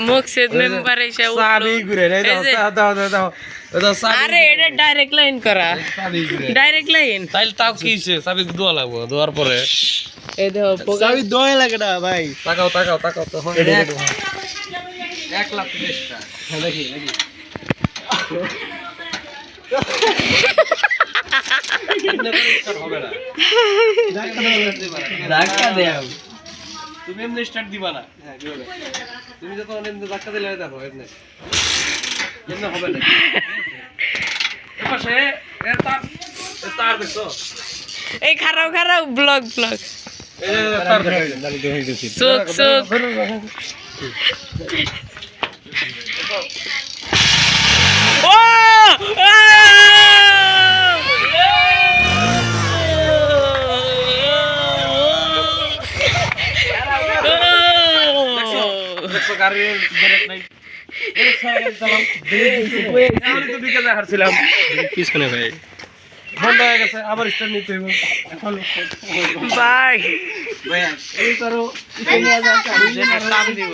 Muksed member এসে চাবি ঘুরে রে দাও দাও দাও দাও দাও চাবি আরে এটা ডাইরেক্ট লাইন করা চাবি ঘুরে ডাইরেক্ট লাইন তাইলে তাও কি হইছে চাবি দোয়া লাগবো দোয়ার পরে এই দেখো পোকা চাবি দোয়া লাগে না ভাই তাকাও তাকাও তাকাও তো হয় 1 লাখ 30 টাকা দেখি দেখি হবে না ধাক্কা দাও তুমি এমনি স্টার্ট দিবা না তুমি যখন এমনি ধাক্কা দিলে দেখো এমনি এমনি হবে না এপাশে এর তার দেখছো এই খারাপ খারাপ ব্লগ ব্লগ এই তার চোখ চোখ ও দেখছো গাড়ির ব্রেক নাই ব্রেক ছাড়া গাড়ি চালাও আমি তো দিকে হারছিলাম পিছনে ভাই বন্ধ হয়ে গেছে আবার স্টার্ট নিতে হইব এখন বাই ভাই এই করো এই নিয়ে যাও চাবি দিব